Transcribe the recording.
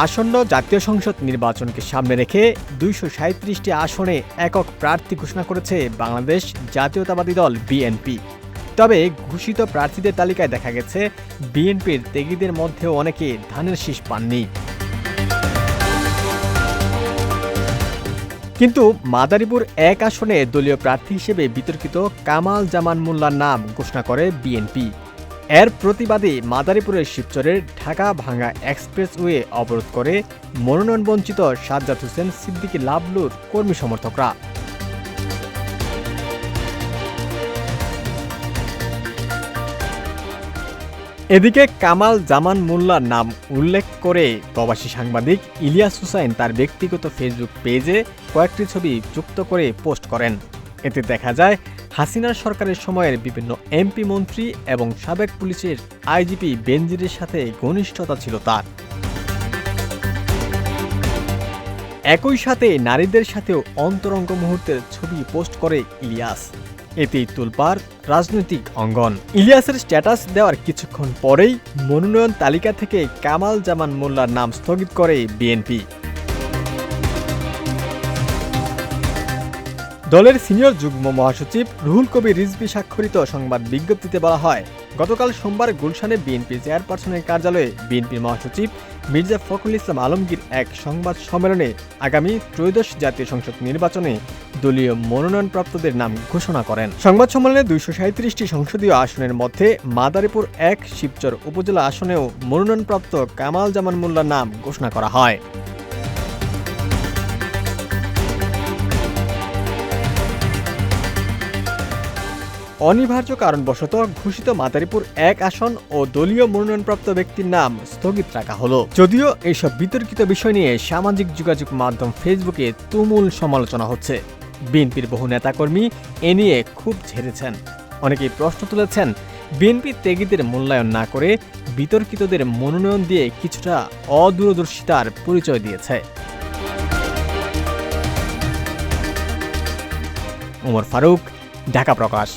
আসন্ন জাতীয় সংসদ নির্বাচনকে সামনে রেখে ২৩৭টি আসনে একক প্রার্থী ঘোষণা করেছে বাংলাদেশ জাতীয়তাবাদী দল বিএনপি। তবে ঘোষিত প্রার্থীদের তালিকায় দেখা গেছে বিএনপির ত্যাগীদের মধ্যেও অনেকে ধানের শীষ পাননি। কিন্তু মাদারীপুর ১ আসনে দলীয় প্রার্থী হিসেবে বিতর্কিত কামাল জামান মোল্লার নাম ঘোষণা করে বিএনপি। এর প্রতিবাদে মাদারীপুরের শিবচরের ঢাকা-ভাঙ্গা এক্সপ্রেসওয়ে অবরোধ করে মনোনয়নবঞ্চিত সাজ্জাদ হোসেন সিদ্দিকী লাবলুর কর্মী সমর্থকরা। এদিকে কামাল জামান মোল্লার নাম উল্লেখ করে প্রবাসী সাংবাদিক ইলিয়াস হুসাইন তার ব্যক্তিগত ফেসবুক পেজে কয়েকটি ছবি যুক্ত করে পোস্ট করেন। এতে দেখা যায় হাসিনার সরকারের সময়ের বিভিন্ন এমপি মন্ত্রী এবং সাবেক পুলিশের আইজিপি বেনজিরের সাথে ঘনিষ্ঠতা ছিল তার। একই সাথে নারীদের সাথেও অন্তরঙ্গ মুহূর্তের ছবি পোস্ট করে ইলিয়াস। এতেই তোলপাড় রাজনৈতিক অঙ্গন। ইলিয়াসের স্ট্যাটাস দেওয়ার কিছুক্ষণ পরেই মনোনয়ন তালিকা থেকে কামাল জামান মোল্লার নাম স্থগিত করে বিএনপি। দলের সিনিয়র যুগ্ম মহাসচিব রুহুল কবির রিজভী স্বাক্ষরিত সংবাদ বিজ্ঞপ্তিতে বলা হয়, গতকাল সোমবার গুলশানে বিএনপি চেয়ারপারসনের কার্যালয়ে বিএনপির মহাসচিব মির্জা ফখরুল ইসলাম আলমগীর এক সংবাদ সম্মেলনে আগামী ত্রয়োদশ জাতীয় সংসদ নির্বাচনে দলীয় মনোনয়নপ্রাপ্তদের নাম ঘোষণা করেন। সংবাদ সম্মেলনে ২৩৭টি সংসদীয় আসনের মধ্যে মাদারীপুর ১ শিবচর উপজেলা আসনেও মনোনয়নপ্রাপ্ত কামাল জামান মোল্লার নাম ঘোষণা করা হয়। অনিবার্য কারণবশত ঘোষিত মাদারীপুর ১ আসন ও দলীয় মনোনয়নপ্রাপ্ত ব্যক্তির নাম স্থগিত রাখা হলো। যদিও এইসব বিতর্কিত বিষয় নিয়ে সামাজিক যোগাযোগ মাধ্যম ফেসবুকে তুমুল সমালোচনা হচ্ছে। বিএনপির বহু নেতাকর্মী এ নিয়ে খুব ঝেড়েছেন। অনেকেই প্রশ্ন তুলেছেন, বিএনপি ত্যাগীদের মূল্যায়ন না করে বিতর্কিতদের মনোনয়ন দিয়ে কিছুটা অদূরদর্শিতার পরিচয় দিয়েছে। ওমর ফারুক, ঢাকা প্রকাশ।